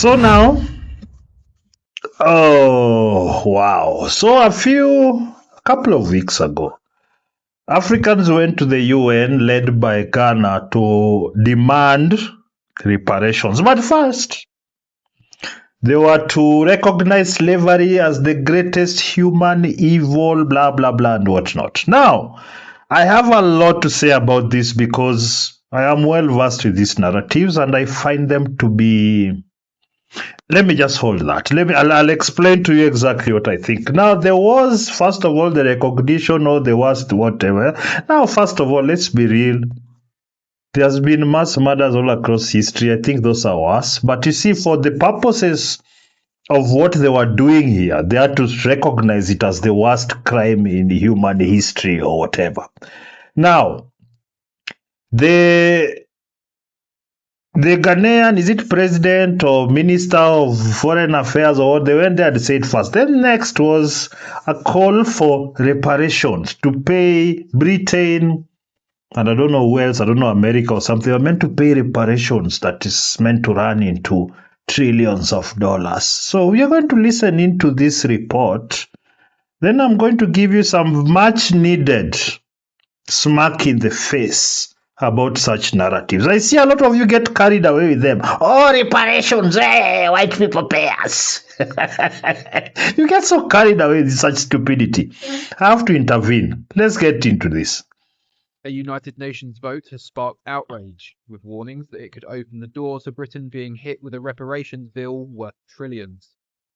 So now, oh wow. So a couple of weeks ago, Africans went to the UN led by Ghana to demand reparations. But first, they were to recognize slavery as the greatest human evil, blah, blah, blah, and whatnot. Now, I have a lot to say about this because I am well versed with these narratives and I find them to be. Let me just hold that. I'll explain to you exactly what I think. Now, there was, first of all, the recognition or the worst, whatever. Now, first of all, let's be real. There's been mass murders all across history. I think those are worse. But you see, for the purposes of what they were doing here, they had to recognize it as the worst crime in human history or whatever. Now, the Ghanaian, is it president or minister of foreign affairs or what, they went there and said first. Then next was a call for reparations to pay Britain, and I don't know who else, I don't know, America or something. They were meant to pay reparations that is meant to run into trillions of dollars. So we are going to listen into this report. Then I'm going to give you some much needed smack in the face about such narratives. I see a lot of you get carried away with them. Oh, reparations, white people pay us. You get so carried away with such stupidity. I have to intervene. Let's get into this. A United Nations vote has sparked outrage, with warnings that it could open the door to Britain being hit with a reparations bill worth trillions.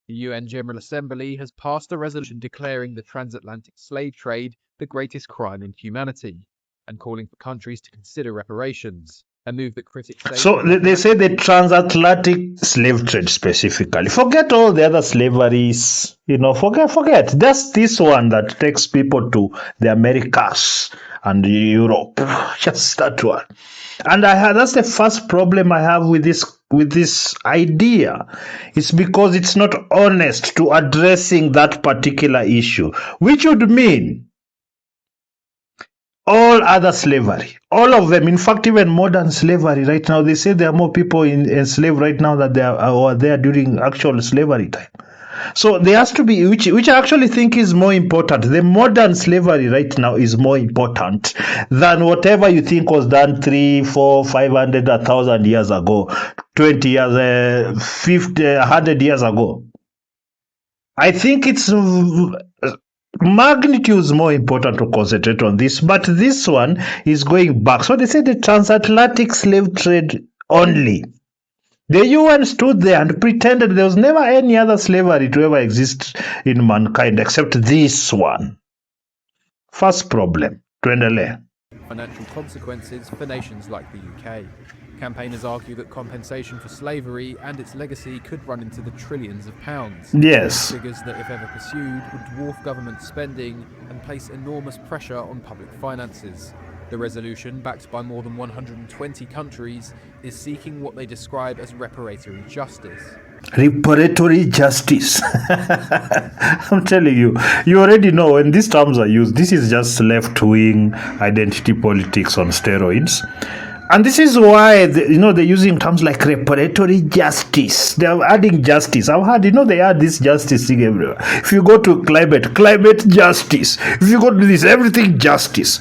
The UN General Assembly has passed a resolution declaring the transatlantic slave trade the greatest crime in humanity, and calling for countries to consider reparations, a move that critics say... So they say the transatlantic slave trade specifically. Forget all the other slaveries, forget. Just this one that takes people to the Americas and Europe. Just that one. And that's the first problem I have with this idea. It's because it's not honest to addressing that particular issue, which would mean all other slavery, all of them. In fact, even modern slavery right now, they say there are more people enslaved right now than there were there during actual slavery time. So there has to be, which I actually think is more important. The modern slavery right now is more important than whatever you think was done 300, 400, 500, 1,000 years ago, 20 years, 50, 100 years ago. I think it's magnitude is more important to concentrate on this, but this one is going back. So they say the transatlantic slave trade only. The UN stood there and pretended there was never any other slavery to ever exist in mankind except this one. First problem, tuendelee. Financial consequences for nations like the UK. Campaigners argue that compensation for slavery and its legacy could run into the trillions of pounds. Yes. Figures that, if ever pursued, would dwarf government spending and place enormous pressure on public finances. The resolution, backed by more than 120 countries, is seeking what they describe as reparatory justice. Reparatory justice. I'm telling you, you already know when these terms are used, this is just left-wing identity politics on steroids. And this is why, they're using terms like reparatory justice. They're adding justice. I've heard, they add this justice thing everywhere. If you go to climate justice. If you go to this, everything justice.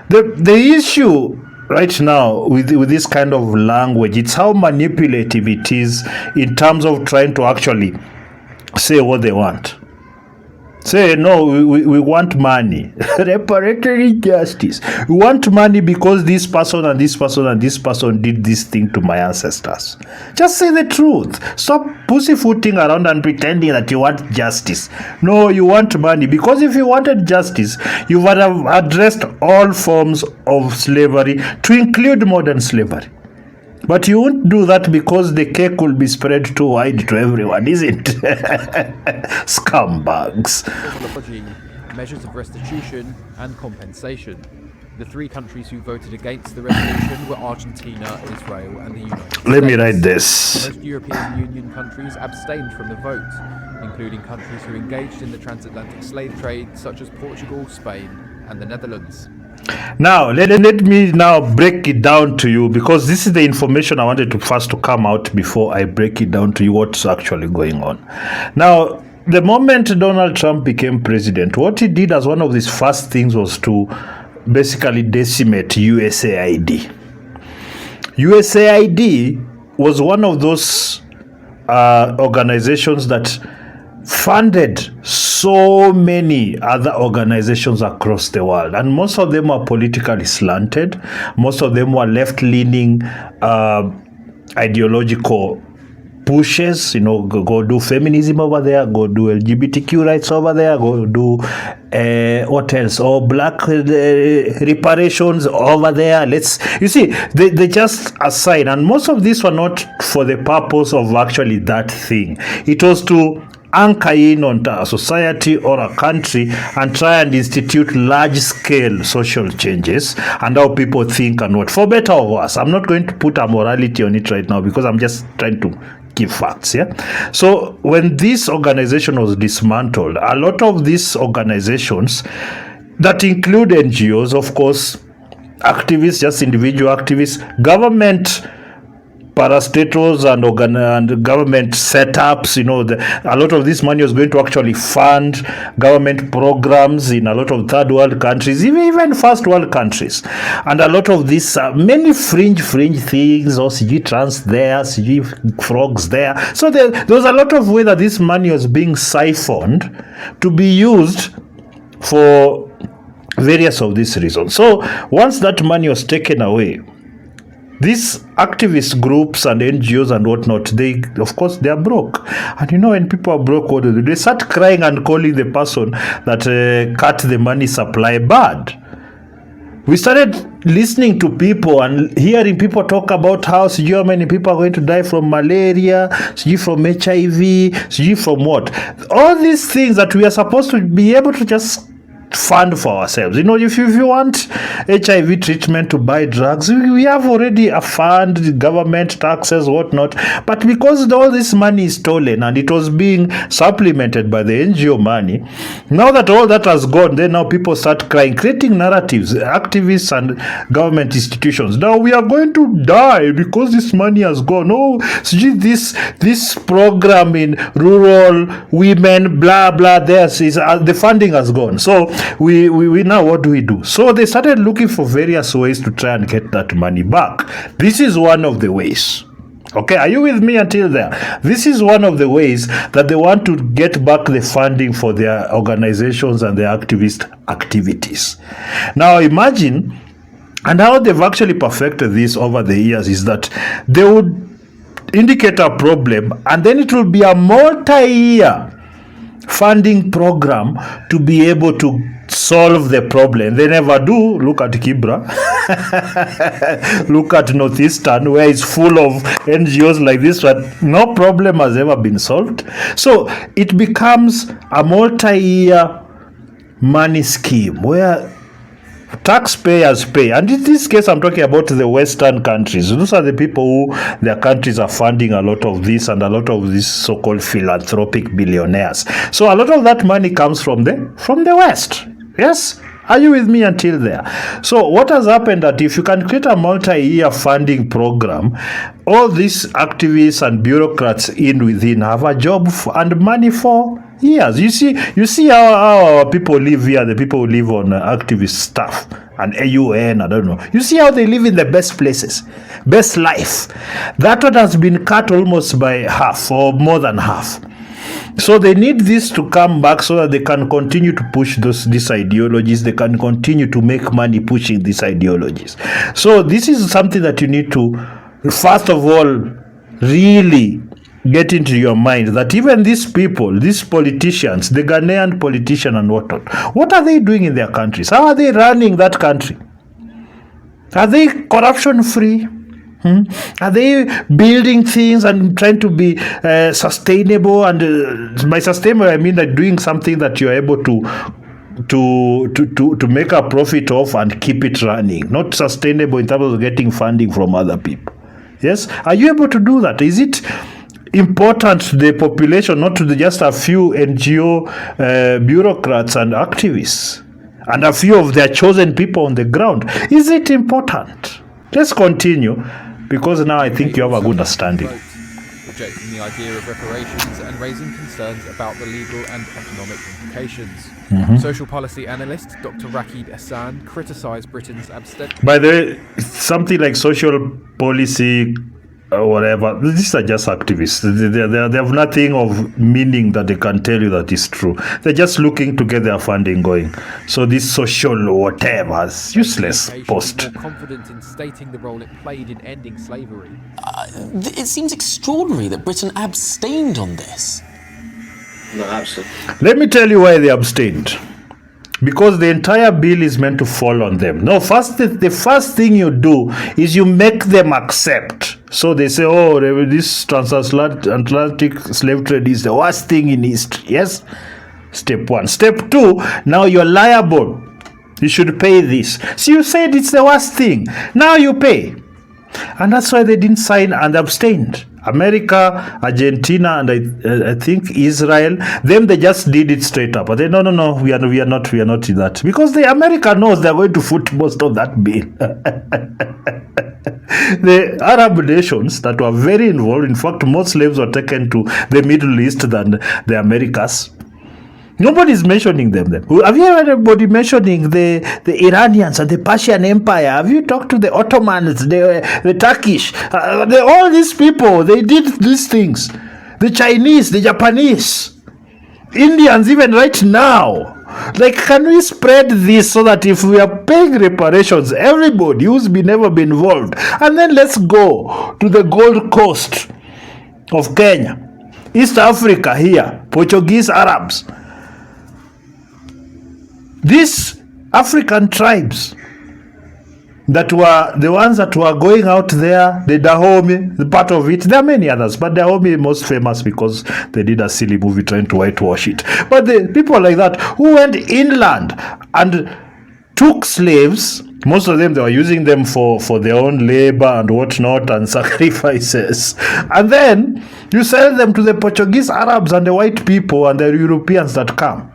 The issue right now with this kind of language, it's how manipulative it is in terms of trying to actually say what they want. Say, no, we want money. Reparatory justice. We want money because this person and this person and this person did this thing to my ancestors. Just say the truth. Stop pussyfooting around and pretending that you want justice. No, you want money. Because if you wanted justice, you would have addressed all forms of slavery to include modern slavery. But you won't do that because the cake will be spread too wide to everyone, isn't it? Scumbags. Measures of restitution and compensation. The three countries who voted against the resolution were Argentina, Israel, and the United States. Let me write this. Most European Union countries abstained from the vote, including countries who engaged in the transatlantic slave trade, such as Portugal, Spain, and the Netherlands. Now, let me now break it down to you, because this is the information I wanted to first to come out before I break it down to you what's actually going on. Now, the moment Donald Trump became president, what he did as one of his first things was to basically decimate USAID. USAID was one of those organizations that funded so many other organizations across the world, and most of them are politically slanted. Most of them were left-leaning ideological pushes, go do feminism over there, go do LGBTQ rights over there, go do what else, or black reparations over there. You see, they just assign, and most of these were not for the purpose of actually that thing. It was to anchor in on a society or a country and try and institute large-scale social changes and how people think and what, for better or worse. I'm not going to put a morality on it right now because I'm just trying to give facts. So when this organization was dismantled, a lot of these organizations that include NGOs, of course, activists, just individual activists, government parastatals and government setups, a lot of this money was going to actually fund government programs in a lot of third world countries, even first world countries. And a lot of these many fringe things, or CG trans there, CG frogs there. So there was a lot of way that this money was being siphoned to be used for various of these reasons. So once that money was taken away, these activist groups and NGOs and whatnot, they are broke. And when people are broke, what do? They start crying and calling the person that cut the money supply bad. We started listening to people and hearing people talk about how many people are going to die from malaria, from HIV, from what. All these things that we are supposed to be able to just fund for ourselves. If you want HIV treatment, to buy drugs, we have already a fund, government taxes, whatnot. But because all this money is stolen and it was being supplemented by the NGO money, now that all that has gone, then now people start crying, creating narratives, activists and government institutions. Now we are going to die because this money has gone. Oh, this program in rural women, blah blah. The funding has gone. So we now, what do we do? So they started looking for various ways to try and get that money back. This is one of the ways. Okay, are you with me until there? This is one of the ways that they want to get back the funding for their organizations and their activist activities. Now imagine, and how they've actually perfected this over the years is that they would indicate a problem and then it will be a multi-year funding program to be able to solve the problem. They never do. Look at Kibra. Look at Northeastern, where it's full of NGOs like this, but no problem has ever been solved. So it becomes a multi-year money scheme where taxpayers pay. And in this case, I'm talking about the Western countries. Those are the people who their countries are funding a lot of this and a lot of these so-called philanthropic billionaires. So a lot of that money comes from the West. Yes? Are you with me until there? So what has happened that if you can create a multi-year funding program, all these activists and bureaucrats within have a job and money for years. You see how our people live here, the people who live on activist stuff and AUN, I don't know. You see how they live in the best places, best life. That one has been cut almost by half or more than half. So they need this to come back so that they can continue to push these ideologies. They can continue to make money pushing these ideologies. So this is something that you need to, first of all, really get into your mind, that even these people, these politicians, the Ghanaian politician and whatnot, what are they doing in their countries? How are they running that country? Are they corruption free? Are they building things and trying to be sustainable? And by sustainable, I mean that doing something that you're able to make a profit of and keep it running, not sustainable in terms of getting funding from other people. Yes, are you able to do that? Is it important to the population, not to just a few NGO bureaucrats and activists? and a few of their chosen people on the ground. Is it important? Let's continue, because now I think you have a good understanding. Rejecting the idea of reparations and raising concerns about the legal and economic implications. Social policy analyst Dr. Rakib Ehsan criticised Britain's abstention. By the way, something like social policy or whatever, these are just activists. They have nothing of meaning that they can tell you that is true. They're just looking to get their funding going. So this social whatever is useless post. More confident in stating the role it played in ending slavery. It seems extraordinary that Britain abstained on this. No, absolutely. Let me tell you why they abstained. Because the entire bill is meant to fall on them. No, the first thing you do is you make them accept. So they say, oh, this transatlantic slave trade is the worst thing in history. Yes? Step one. Step two, now you're liable. You should pay this. So you said it's the worst thing. Now you pay. And that's why they didn't sign and abstained. America, Argentina, and I think Israel, them they just did it straight up. But they no, we are not in that, because the America knows they're going to foot most of that bill. The Arab nations that were very involved, in fact, more slaves were taken to the Middle East than the Americas. Nobody's mentioning them. Have you heard anybody mentioning the Iranians and the Persian Empire? Have you talked to the Ottomans, the Turkish? All these people, they did these things. The Chinese, the Japanese, Indians, even right now. Like, can we spread this so that if we are paying reparations, everybody who's never been involved, and then let's go to the Gold Coast of Kenya, East Africa here, Portuguese Arabs. These African tribes that were the ones that were going out there, the Dahomey, the part of it, there are many others, but Dahomey is most famous because they did a silly movie trying to whitewash it. But the people like that who went inland and took slaves, most of them, they were using them for their own labor and whatnot and sacrifices. And then you sell them to the Portuguese Arabs and the white people and the Europeans that come.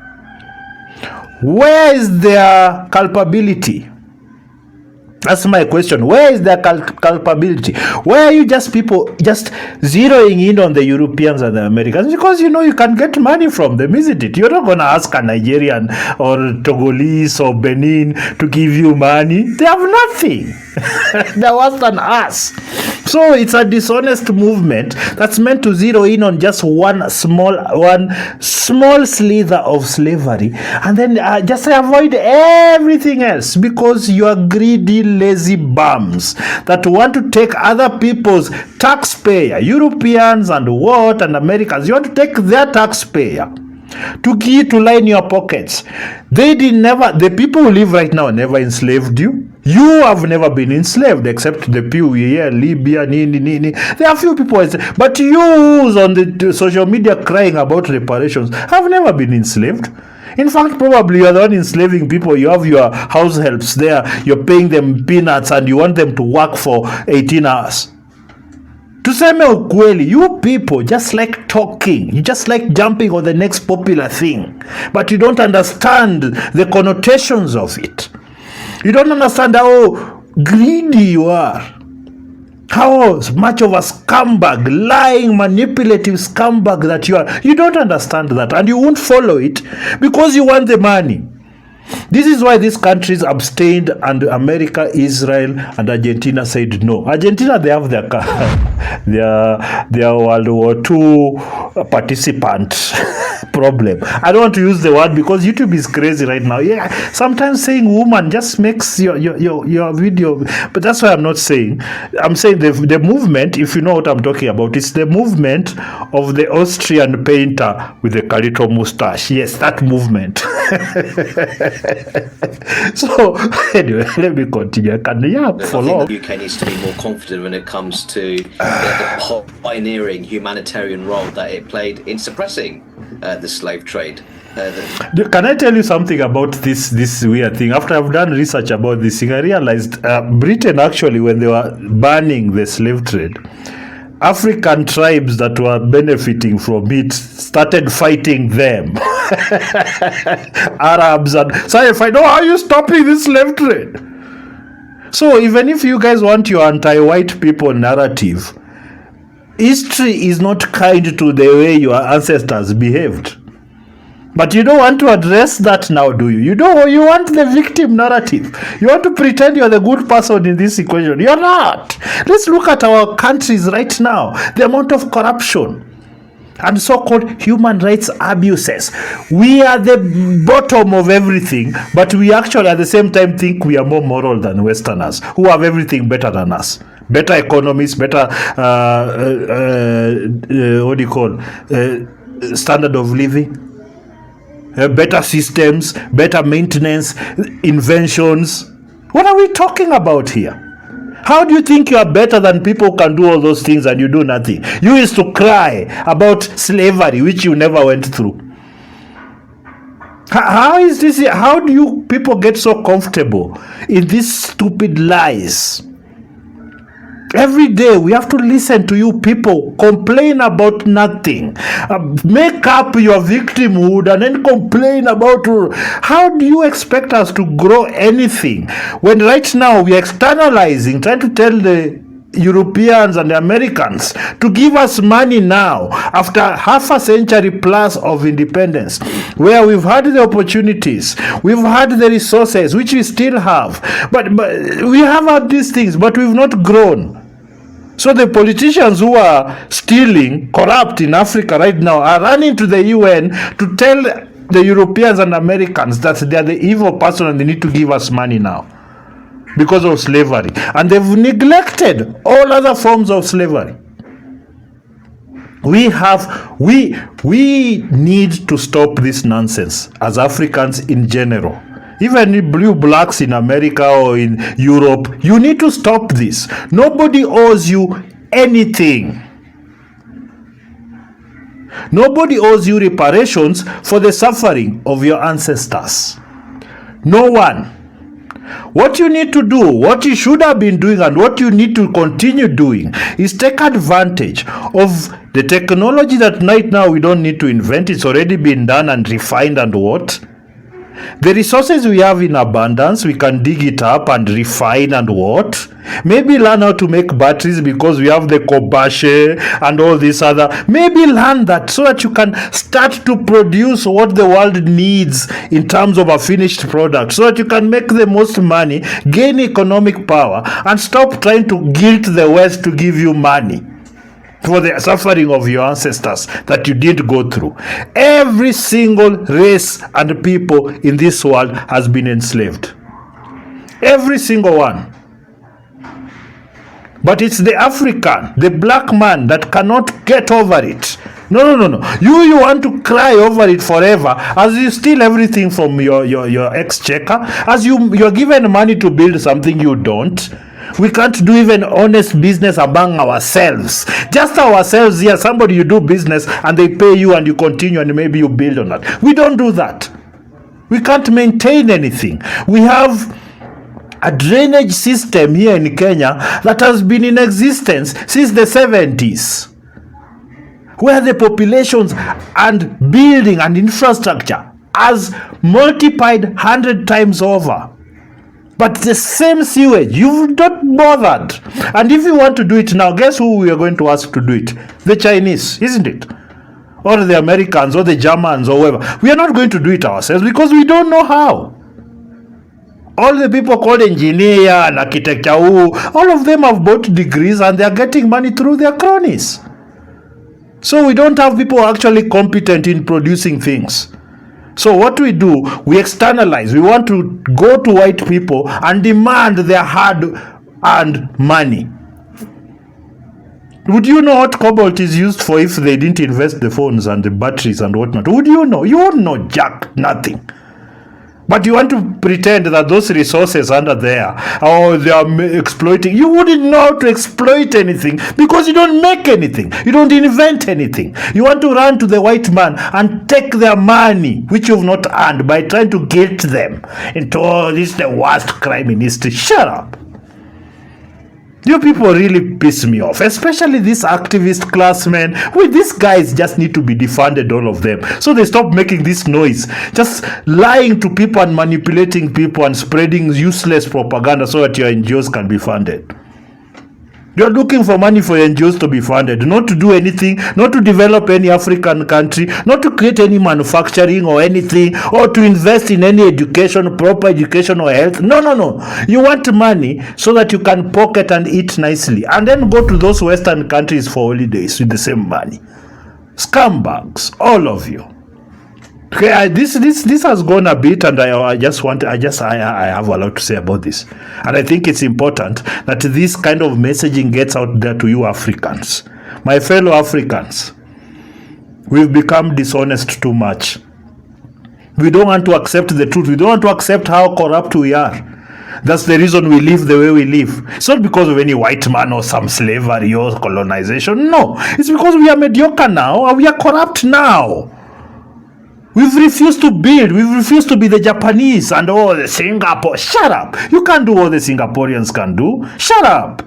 Where is their culpability? That's my question. Where is their culpability? Where are you people just zeroing in on the Europeans and the Americans? Because you can get money from them, isn't it? You're not going to ask a Nigerian or Togolese or Benin to give you money. They have nothing. They're worse than us. So it's a dishonest movement that's meant to zero in on just one small slither of slavery, and then just avoid everything else, because you are greedy, lazy bums that want to take other people's taxpayer, Europeans and Americans. You want to take their taxpayer to line your pockets. The people who live right now never enslaved you. You have never been enslaved, except the few here, Libya, Nini. There are few people, but you who's on the social media crying about reparations have never been enslaved. In fact, probably you're the one enslaving people. You have your house helps there, you're paying them peanuts, and you want them to work for 18 hours. Tuseme ukweli, you people just like talking. You just like jumping on the next popular thing. But you don't understand the connotations of it. You don't understand how greedy you are. How much of a scumbag, lying, manipulative scumbag that you are. You don't understand that, and you won't follow it because you want the money. This is why these countries abstained, and America, Israel, and Argentina said no. Argentina, they have their World War II participant problem. I don't want to use the word because YouTube is crazy right now. Yeah, sometimes saying woman just makes your video, but that's why I'm not saying. I'm saying the movement, if you know what I'm talking about, it's the movement of the Austrian painter with the Carlito mustache. Yes, that movement. So anyway, let me continue. I think the UK needs to be more confident when it comes to the pioneering humanitarian role that it played in suppressing the slave trade. Can I tell you something about this weird thing? After I've done research about this thing, I realized Britain actually, when they were banning the slave trade, African tribes that were benefiting from it started fighting them. Arabs and so if I know how you stopping this slave trade. So even if you guys want your anti-white people narrative, history is not kind to the way your ancestors behaved. But you don't want to address that now, do you? You want the victim narrative. You want to pretend you're the good person in this equation. You're not. Let's look at our countries right now. The amount of corruption and so-called human rights abuses. We are the bottom of everything, but we actually at the same time think we are more moral than Westerners, who have everything better than us. Better economies, better, standard of living. Better systems, better maintenance, inventions. What are we talking about here? How do you think you are better than people who can do all those things and you do nothing? You used to cry about slavery, which you never went through. How is this? How do you people get so comfortable in these stupid lies? Every day we have to listen to you people complain about nothing. Make up your victimhood and then complain about how do you expect us to grow anything when right now we are externalizing, trying to tell the Europeans and the Americans to give us money now after half a century plus of independence, where we've had the opportunities, we've had the resources, which we still have, but we have had these things, but we've not grown. So the politicians who are stealing, corrupt in Africa right now are running to the UN to tell the Europeans and Americans that they are the evil person and they need to give us money now because of slavery. And they've neglected all other forms of slavery. We need to stop this nonsense as Africans in general. Even blue blacks in America or in Europe, you need to stop this. Nobody owes you anything. Nobody owes you reparations for the suffering of your ancestors. No one. What you need to do, what you should have been doing, and what you need to continue doing is take advantage of the technology that right now we don't need to invent. It's already been done and refined and what? The resources we have in abundance, we can dig it up and refine and what? Maybe learn how to make batteries because we have the Kobashe and all this other. Maybe learn that so that you can start to produce what the world needs in terms of a finished product, so that you can make the most money, gain economic power, and stop trying to guilt the West to give you money for the suffering of your ancestors that you didn't go through. Every single race and people in this world has been enslaved. Every single one. But it's the African, the black man that cannot get over it. No. You want to cry over it forever as you steal everything from your exchequer, as you're given money to build something you don't. We can't do even honest business among ourselves. Just ourselves here. Somebody you do business and they pay you and you continue and maybe you build on that. We don't do that. We can't maintain anything. We have a drainage system here in Kenya that has been in existence since the 70s, where the populations and building and infrastructure has multiplied 100 times over. But the same sewage, you've not bothered. And if you want to do it now, guess who we are going to ask to do it? The Chinese, isn't it? Or the Americans, or the Germans, or whoever. We are not going to do it ourselves because we don't know how. All the people called engineer and architecture, all of them have bought degrees and they are getting money through their cronies. So we don't have people actually competent in producing things. So what we do, we externalize. We want to go to white people and demand their hard-earned money. Would you know what cobalt is used for if they didn't invest the phones and the batteries and whatnot? Would you know? You wouldn't know jack, nothing. But you want to pretend that those resources under there, they are exploiting. You wouldn't know how to exploit anything because you don't make anything. You don't invent anything. You want to run to the white man and take their money, which you've not earned, by trying to guilt them into, this is the worst crime in history. Shut up. You people really piss me off, especially these activist classmen. Well, these guys just need to be defunded, all of them, so they stop making this noise, just lying to people and manipulating people and spreading useless propaganda so that your NGOs can be funded. You're looking for money for NGOs to be funded, not to do anything, not to develop any African country, not to create any manufacturing or anything, or to invest in any education, proper education or health. No. You want money so that you can pocket and eat nicely, and then go to those Western countries for holidays with the same money. Scumbags, all of you. Okay, this has gone a bit, and I have a lot to say about this, and I think it's important that this kind of messaging gets out there to you Africans, my fellow Africans. We've become dishonest too much. We don't want to accept the truth. We don't want to accept how corrupt we are. That's the reason we live the way we live. It's not because of any white man or some slavery or colonization. No, it's because we are mediocre now and we are corrupt now. We've refused to build. We've refused to be the Japanese and all the Singapore. Shut up. You can't do what the Singaporeans can do. Shut up.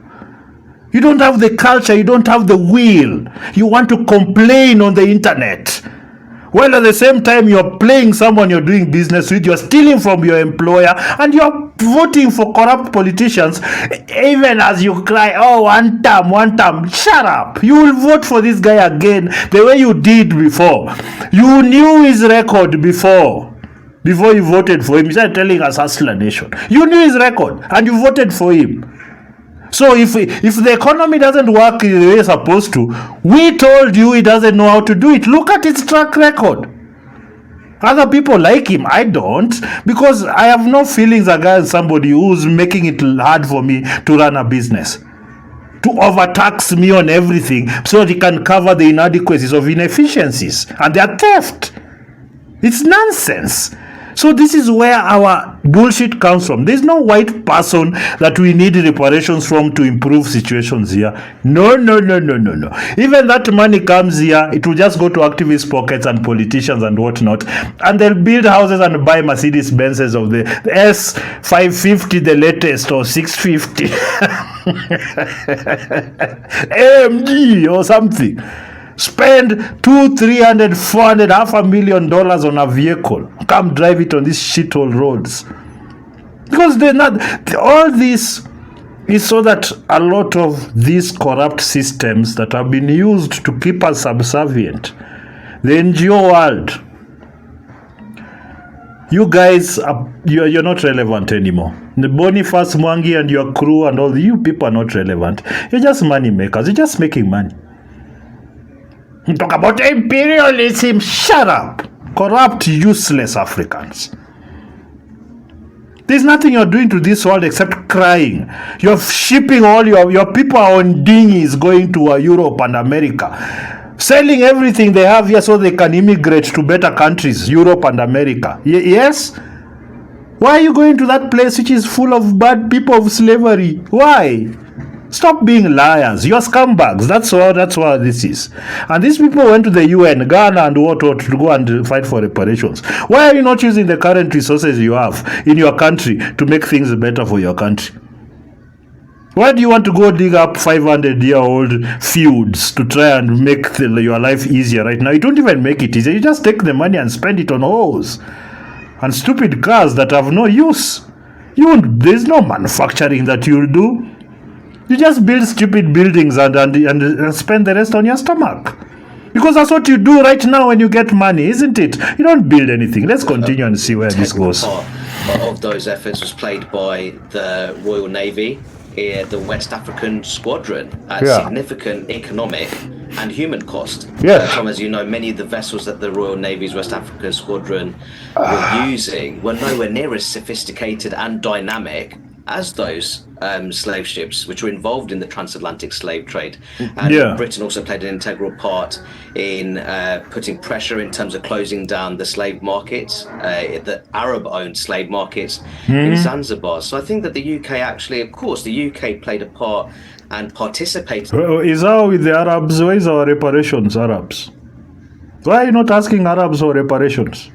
You don't have the culture. You don't have the will. You want to complain on the internet. While at the same time you're playing someone you're doing business with, you're stealing from your employer, and you're voting for corrupt politicians, even as you cry, oh, one term. Shut up. You will vote for this guy again the way you did before. You knew his record before you voted for him. You started telling us Hustler Nation. You knew his record and you voted for him. So if the economy doesn't work the way it's supposed to, we told you he doesn't know how to do it. Look at his track record. Other people like him. I don't, because I have no feelings against somebody who's making it hard for me to run a business, to overtax me on everything so that he can cover the inadequacies of inefficiencies and their theft. It's nonsense. So this is where our bullshit comes from. There's no white person that we need reparations from to improve situations here. No. Even that money comes here, it will just go to activist pockets and politicians and whatnot, and they'll build houses and buy Mercedes Benzes of the S550, the latest, or 650 AMG or something. Spend $200,000, $300,000, $400,000, $500,000 on a vehicle. Come drive it on these shithole roads. Because they're not. All this is so that a lot of these corrupt systems that have been used to keep us subservient, the NGO world, you guys, you're not relevant anymore. The Boniface Mwangi and your crew and all you people are not relevant. You're just money makers. You're just making money. Talk about imperialism. Shut up. Corrupt, useless Africans. There's nothing you're doing to this world except crying. You're shipping all your people on dinghies going to Europe and America, selling everything they have here so they can immigrate to better countries, Europe and America. Yes? Why are you going to that place which is full of bad people of slavery? Why? Stop being liars. You're scumbags. That's what this is. And these people went to the UN, Ghana, and what to go and fight for reparations. Why are you not using the current resources you have in your country to make things better for your country? Why do you want to go dig up 500-year-old feuds to try and make your life easier right now? You don't even make it easier. You just take the money and spend it on hoes and stupid cars that have no use. There's no manufacturing that you'll do. You just build stupid buildings and spend the rest on your stomach. Because that's what you do right now when you get money, isn't it? You don't build anything. Let's continue and see where this goes. Part of those efforts was played by the Royal Navy, the West African Squadron, at significant economic and human cost. Tom, as you know, many of the vessels that the Royal Navy's West African Squadron were using were nowhere near as sophisticated and dynamic as those slave ships which were involved in the transatlantic slave trade. And Britain also played an integral part in putting pressure in terms of closing down the slave markets, the Arab-owned slave markets in Zanzibar. So I think that the UK actually, of course, the UK played a part and participated. Is that with the Arabs? Where is our reparations, Arabs? Why are you not asking Arabs for reparations?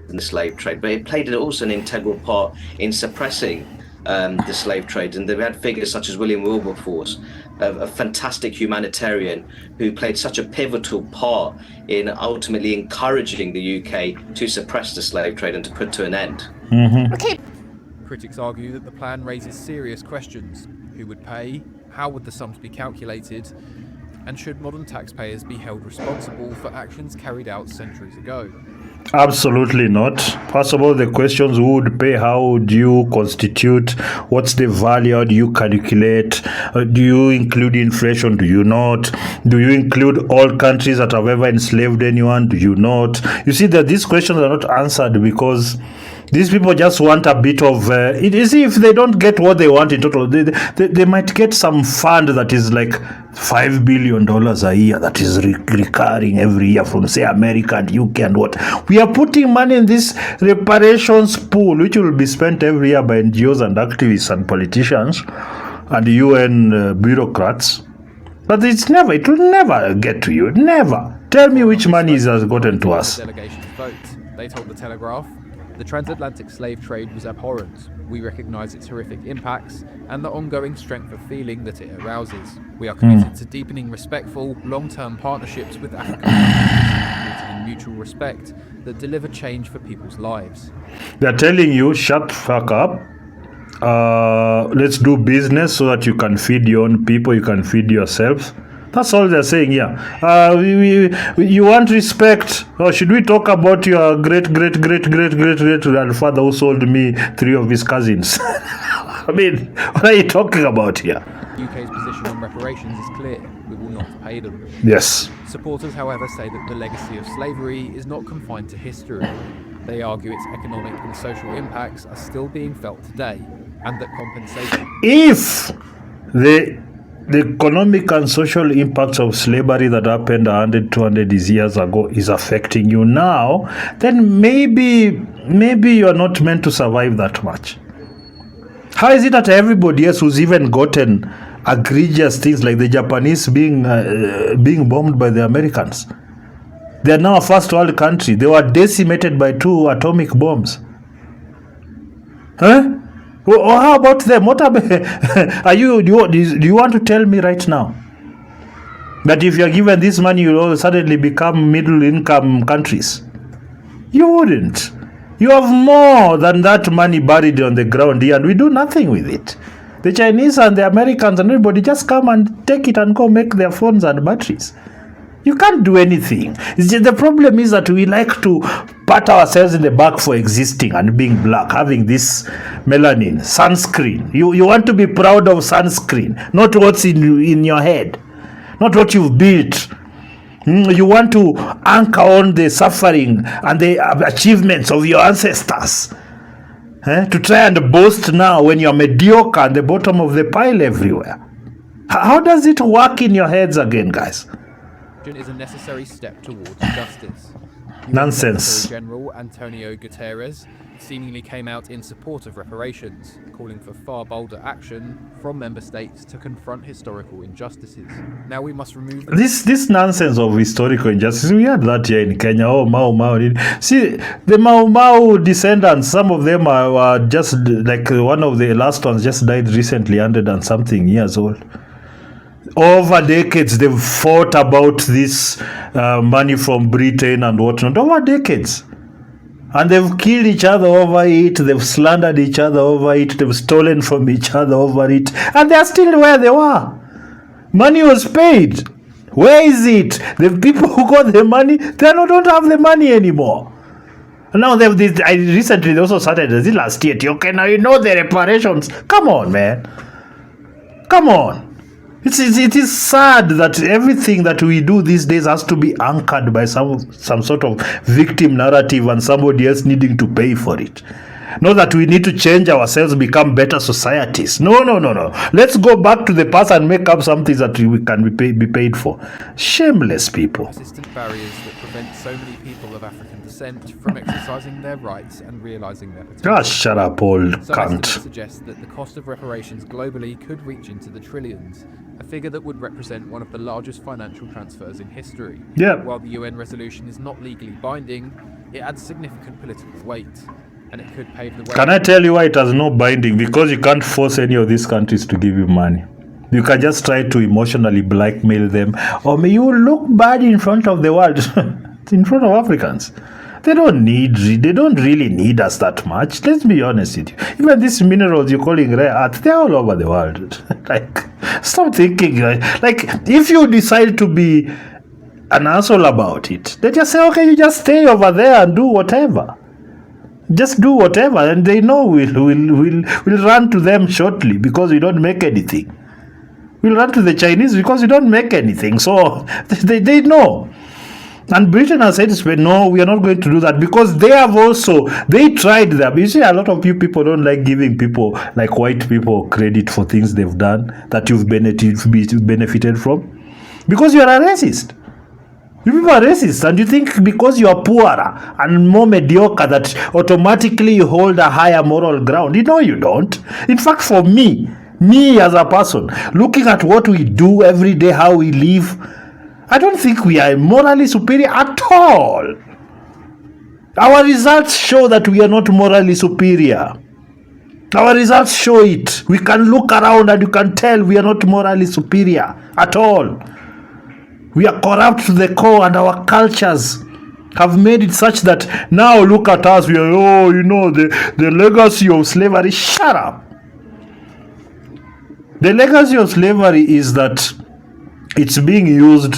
In the slave trade, but it played also an integral part in suppressing the slave trade. And they've had figures such as William Wilberforce, a fantastic humanitarian who played such a pivotal part in ultimately encouraging the UK to suppress the slave trade and to put to an end. Okay. Critics argue that the plan raises serious questions. Who would pay? How would the sums be calculated? And should modern taxpayers be held responsible for actions carried out centuries ago? Absolutely not. First of all, the questions: who would pay? How would you constitute? What's the value? How do you calculate? Do you include inflation? Do you not? Do you include all countries that have ever enslaved anyone? Do you not? You see that these questions are not answered because these people just want a bit of you see, if they don't get what they want in total, they might get some fund that is like $5 billion a year that is recurring every year from, say, America and UK and what. We are putting money in this reparations pool, which will be spent every year by NGOs and activists and politicians and UN bureaucrats. But it will never get to you. Never. Tell me which money has gotten to us. Delegations vote. They told the Telegraph, the transatlantic slave trade was abhorrent. We recognise its horrific impacts and the ongoing strength of feeling that it arouses. We are committed to deepening respectful, long-term partnerships with African countries, rooted in mutual respect that deliver change for people's lives. They're telling you, shut the fuck up. Let's do business so that you can feed your own people, you can feed yourselves. That's all they're saying here. You want respect? Or should we talk about your great grandfather who sold me 3 of his cousins? I mean, what are you talking about here? UK's position on reparations is clear. We will not pay them. Yes. Supporters, however, say that the legacy of slavery is not confined to history. They argue its economic and social impacts are still being felt today, and that compensation... If the economic and social impacts of slavery that happened 100, 200 years ago is affecting you now, then maybe you're not meant to survive that much. How is it that everybody else who's even gotten egregious things like the Japanese being bombed by the Americans? They are now a first world country. They were decimated by 2 atomic bombs. Huh? Well, how about them? What do you want to tell me right now that if you're given this money, you'll suddenly become middle-income countries? You wouldn't. You have more than that money buried on the ground here, and we do nothing with it. The Chinese and the Americans and everybody just come and take it and go make their phones and batteries. You can't do anything. It's just, the problem is that we like to pat ourselves in the back for existing and being black, having this melanin, sunscreen. You want to be proud of sunscreen, not what's in your head, not what you've built. You want to anchor on the suffering and the achievements of your ancestors. To try and boast now when you're mediocre at the bottom of the pile everywhere. How does it work in your heads again, guys? Is a necessary step towards justice. Nonsense. Secretary General Antonio Guterres seemingly came out in support of reparations, calling for far bolder action from member states to confront historical injustices. Now we must remove this nonsense of historical injustice. We had that here in Kenya. Oh, Mau. See, the Mau descendants, some of them are just like one of the last ones just died recently, 100 and something years old. Over decades, they've fought about this money from Britain and whatnot. Over decades. And they've killed each other over it. They've slandered each other over it. They've stolen from each other over it. And they're still where they were. Money was paid. Where is it? The people who got the money, they don't have the money anymore. Now recently they also started this last year. Okay, now you know the reparations. Come on, man. Come on. It is sad that everything that we do these days has to be anchored by some sort of victim narrative and somebody else needing to pay for it. Not that we need to change ourselves, become better societies. No. Let's go back to the past and make up something that we can be paid for. Shameless people. Persistent barriers that prevent so many people of African descent from exercising their rights and realising their potential. Shut up, old Some cunt. estimates suggest that the cost of reparations globally could reach into the trillions, a figure that would represent one of the largest financial transfers in history. Yeah. While the UN resolution is not legally binding, it adds significant political weight. and it could pave the way. Can I tell you why it has no binding? Because you can't force any of these countries to give you money. You can just try to emotionally blackmail them. Or may you look bad in front of the world, in front of Africans. They don't really need us that much. Let's be honest with you. Even these minerals you're calling rare earth, they're all over the world. Like, stop thinking. Like, if you decide to be an asshole about it, they just say, okay, you just stay over there and do whatever. Just do whatever, and they know we'll run to them shortly because we don't make anything. We'll run to the Chinese because we don't make anything. So they know. And Britain has said, no, we are not going to do that because they tried them. You see, a lot of you people don't like giving people, like white people, credit for things they've done that you've benefited from. Because you are a racist. You people are racist, and you think because you are poorer and more mediocre that automatically you hold a higher moral ground. You know you don't. In fact, for me as a person, looking at what we do every day, how we live, I don't think we are morally superior at all. Our results show that we are not morally superior. Our results show it. We can look around and you can tell we are not morally superior at all. We are corrupt to the core, and our cultures have made it such that now look at us, we are, the legacy of slavery. Shut up. The legacy of slavery is that it's being used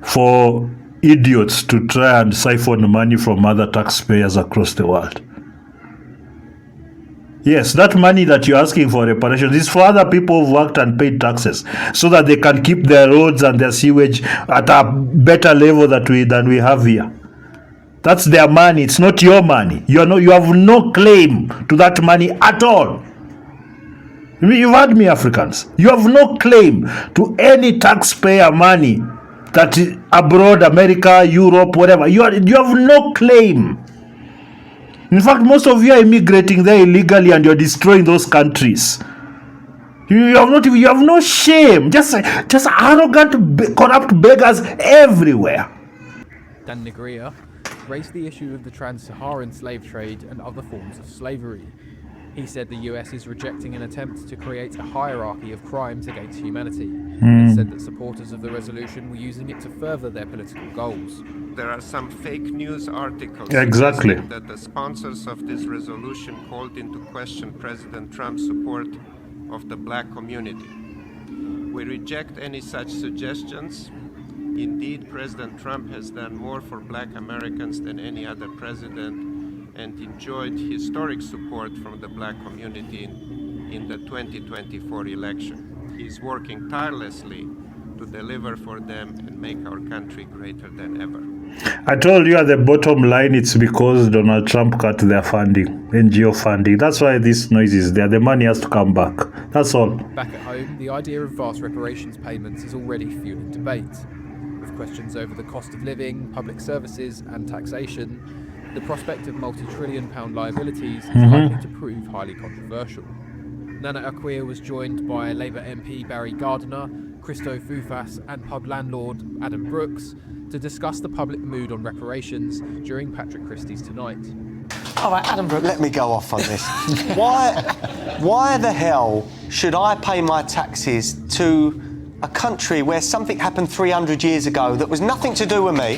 for idiots to try and siphon money from other taxpayers across the world. Yes, that money that you're asking for reparations is for other people who've worked and paid taxes so that they can keep their roads and their sewage at a better level than we have here. That's their money. It's not your money. You have no claim to that money at all. You've heard me, Africans. You have no claim to any taxpayer money that is abroad, America, Europe, whatever. You have no claim. In fact, most of you are immigrating there illegally and you're destroying those countries. You have no shame. Just arrogant, corrupt beggars everywhere. Dan Negria raised the issue of the trans-Saharan slave trade and other forms of slavery. He said the US is rejecting an attempt to create a hierarchy of crimes against humanity, and said that supporters of the resolution were using it to further their political goals. There are some fake news articles exactly that the sponsors of this resolution called into question President Trump's support of the black community. We reject any such suggestions. Indeed, President Trump has done more for black Americans than any other president and enjoyed historic support from the black community in the 2024 election. He is working tirelessly to deliver for them and make our country greater than ever. I told you at the bottom line, it's because Donald Trump cut their funding, NGO funding. That's why this noise is there. The money has to come back. That's all. Back at home, the idea of vast reparations payments is already fueling debate. With questions over the cost of living, public services and taxation, the prospect of multi-trillion-pound liabilities is likely to prove highly controversial. Nana Akua was joined by Labour MP Barry Gardiner, Christo Fufas and pub landlord Adam Brooks to discuss the public mood on reparations during Patrick Christie's Tonight. All right, Adam Brooks, let me go off on this. Why the hell should I pay my taxes to a country where something happened 300 years ago that was nothing to do with me?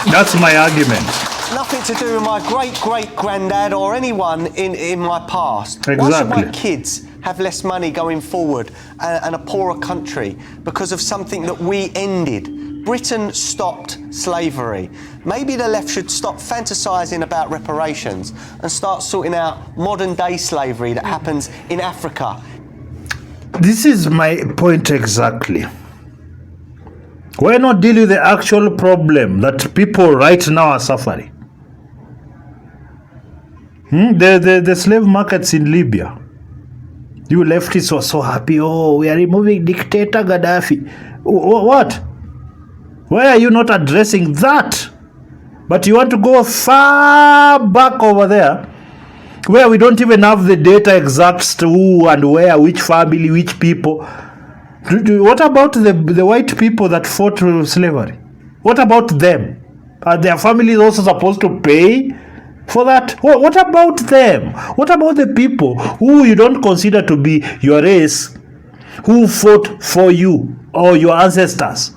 That's my argument. Nothing to do with my great-great-granddad or anyone in my past. Exactly. Why should my kids have less money going forward and a poorer country because of something that we ended? Britain stopped slavery. Maybe the left should stop fantasising about reparations and start sorting out modern-day slavery that happens in Africa. This is my point exactly. Why not deal with the actual problem that people right now are suffering? The slave markets in Libya. You leftists were so happy. Oh, we are removing dictator Gaddafi. What? Why are you not addressing that? But you want to go far back over there, where we don't even have the data exact who and where, which family, which people. What about the white people that fought slavery? What about them? Are their families also supposed to pay for that? What about them? What about the people who you don't consider to be your race, who fought for you or your ancestors?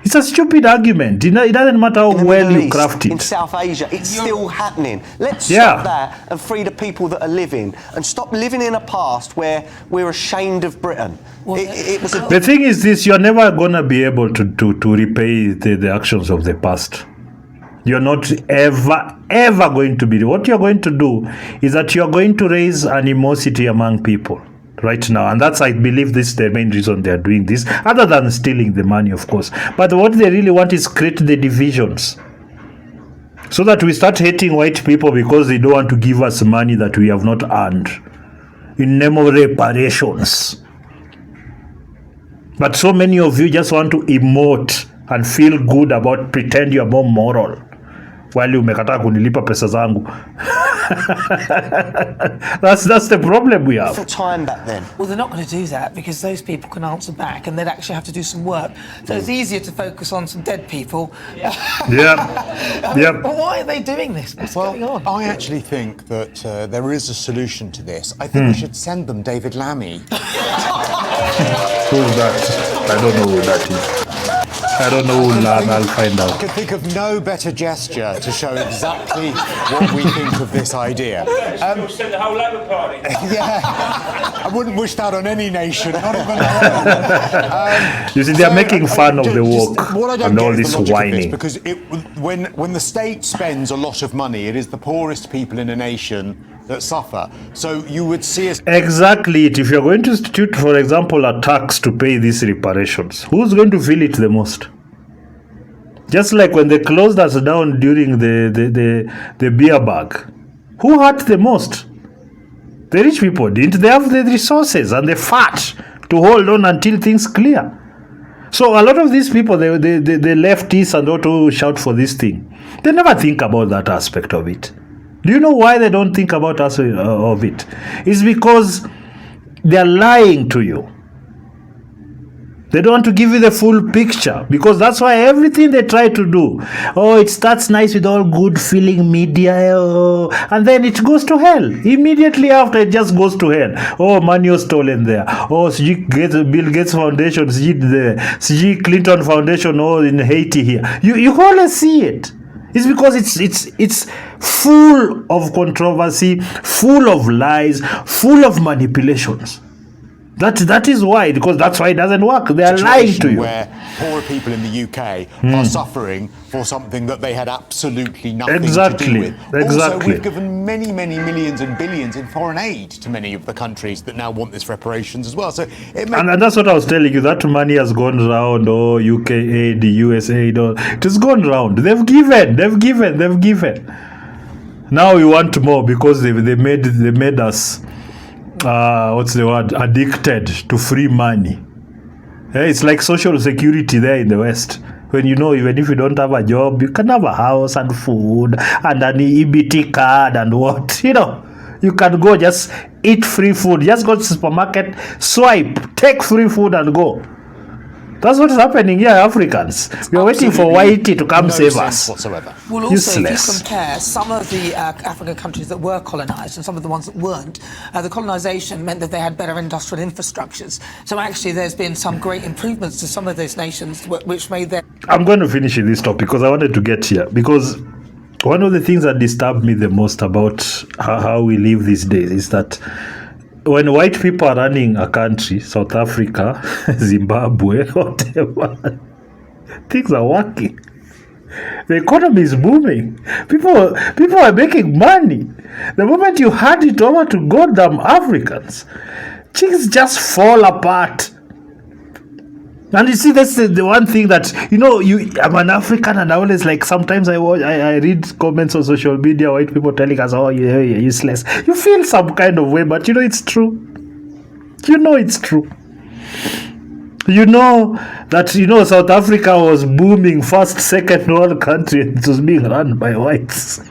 It's a stupid argument. It doesn't matter how well you craft it. In South Asia, it's still happening. Let's stop that and free the people that are living, and stop living in a past where we're ashamed of Britain. The thing is this, you're never going to be able to repay the actions of the past. You're not ever going to be. What you're going to do is that you're going to raise animosity among people right now, and that's, I believe, this is the main reason they are doing this, other than stealing the money, of course. But what they really want is create the divisions, so that we start hating white people because they don't want to give us money that we have not earned in name of reparations. But so many of you just want to emote and feel good about, pretend you're more moral, while you umekataa kunilipa pesa zangu. That's the problem we have. For time back then. Well, they're not going to do that because those people can answer back, and they'd actually have to do some work. So it's easier to focus on some dead people. Yep. Why are they doing this? What's going on? I actually think that there is a solution to this. I think we should send them David Lammy. Who's that? I don't know who that is. I don't know who I'll find out. I can think of no better gesture to show exactly what we think of this idea. Send the whole Labour Party. Yeah, I wouldn't wish that on any nation, not even our own. You see, they're making fun of the woke and all this whining. Because when the state spends a lot of money, it is the poorest people in a nation that suffer. So you would see us... Exactly. If you're going to institute, for example, a tax to pay these reparations, who's going to feel it the most? Just like when they closed us down during the beer bag, who hurt the most? The rich people didn't. They have the resources and the fat to hold on until things clear. So a lot of these people, the leftists and all to shout for this thing, they never think about that aspect of it. Do you know why they don't think about us of it? It's because they're lying to you. They don't want to give you the full picture, because that's why everything they try to do, it starts nice with all good feeling media, and then it goes to hell. Immediately after, it just goes to hell. Money was stolen there. Bill Gates Foundation, the Clinton Foundation, in Haiti here. You always see it. It's because it's full of controversy, full of lies, full of manipulations. That is why, because that's why it doesn't work. They are lying to you. Where poor people in the UK are suffering for something that they had absolutely nothing to do with. Exactly. Also, we've given many, many millions and billions in foreign aid to many of the countries that now want this reparations as well. So and that's what I was telling you. That money has gone round. UK aid, US aid, it has gone round. They've given. Now we want more because they made us. Addicted to free money. It's like social security there in the West. When even if you don't have a job, you can have a house and food and an EBT card and what. You can go just eat free food. Just go to the supermarket, swipe, take free food and go. That's what's happening here, Africans. We are waiting for Whitey to come save us. Whatsoever. Well, also, if you compare some of the African countries that were colonised and some of the ones that weren't, the colonisation meant that they had better industrial infrastructures. So actually, there's been some great improvements to some of those nations, which made them... I'm going to finish in this topic because I wanted to get here. Because one of the things that disturbed me the most about how we live these days is that when white people are running a country, South Africa, Zimbabwe, whatever, things are working. The economy is booming. People are making money. The moment you hand it over to goddamn Africans, things just fall apart. And you see, that's the one thing that, I'm an African, and I always sometimes I read comments on social media, white people telling us, you're useless. You feel some kind of way, but it's true. It's true. That, South Africa was booming, first, second world country, and it was being run by whites.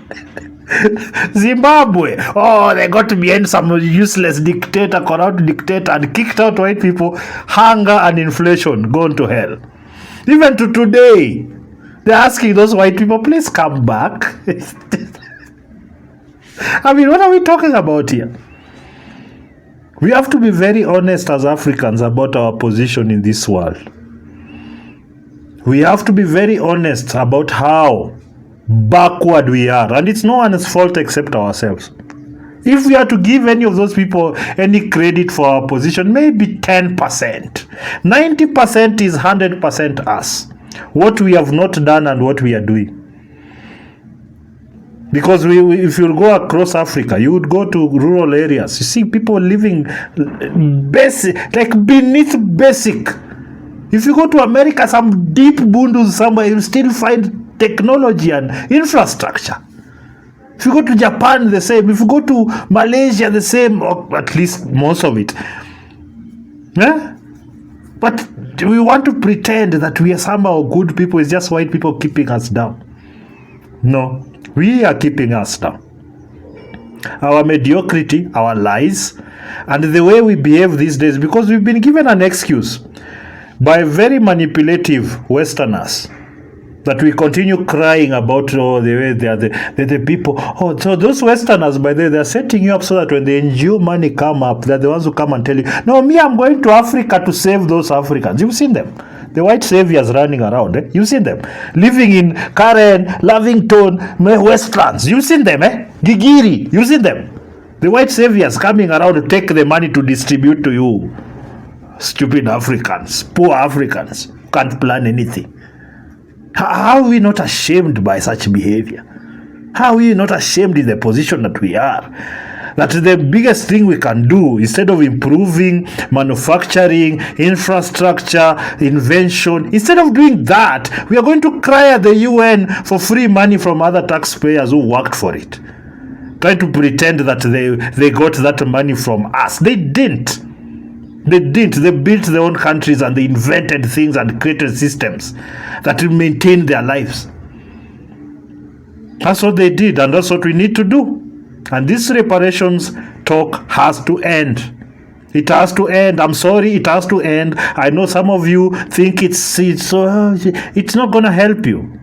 Zimbabwe, they got behind some useless dictator, corrupt dictator, and kicked out white people. Hunger and inflation, gone to hell. Even to today, They're asking those white people, please come back. I mean, what are we talking about here? We have to be very honest as Africans about our position in this world. We have to be very honest about how backward we are. And it's no one's fault except ourselves. If we are to give any of those people any credit for our position, maybe 10%. 90% is 100% us. What we have not done and what we are doing. Because if you go across Africa, you would go to rural areas. You see people living basic, like beneath basic. If you go to America, some deep bundles somewhere, you'll still find technology and infrastructure. If you go to Japan, the same. If you go to Malaysia, the same, or at least most of it. Yeah? But we want to pretend that we are somehow good people. It's just white people keeping us down. No, we are keeping us down. Our mediocrity, our lies, and the way we behave these days, because we've been given an excuse by very manipulative Westerners that we continue crying about the way they are the people. Oh, so those Westerners, by the way, they're setting you up so that when the NGO money come up, they're the ones who come and tell you, no, me, I'm going to Africa to save those Africans. You've seen them. The white saviors running around. You've seen them. Living in Karen, Lavington, Westlands. You've seen them. Gigiri. You've seen them. The white saviors coming around to take the money to distribute to you. Stupid Africans. Poor Africans. Can't plan anything. How are we not ashamed by such behavior? How are we not ashamed in the position that we are? That the biggest thing we can do, instead of improving manufacturing, infrastructure, invention, instead of doing that, we are going to cry at the UN for free money from other taxpayers who worked for it. Trying to pretend that they got that money from us. They didn't. They didn't. They built their own countries and they invented things and created systems that will maintain their lives. That's what they did, and that's what we need to do. And this reparations talk has to end. It has to end. I'm sorry, it has to end. I know some of you think it's not going to help you.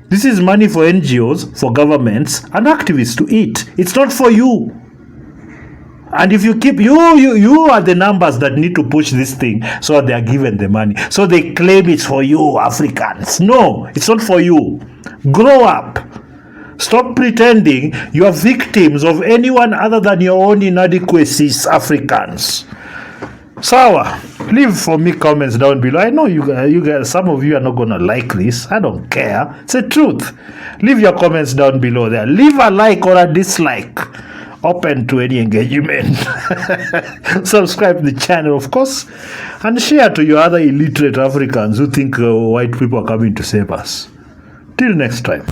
This is money for NGOs, for governments, and activists to eat. It's not for you. And if you keep, you are the numbers that need to push this thing so they are given the money. So they claim it's for you, Africans. No, it's not for you. Grow up. Stop pretending you are victims of anyone other than your own inadequacies, Africans. Sawa, leave for me comments down below. I know you guys, some of you are not going to like this. I don't care. It's the truth. Leave your comments down below there. Leave a like or a dislike. Open to any engagement. Subscribe to the channel, of course, and share to your other illiterate Africans who think white people are coming to save us. Till next time.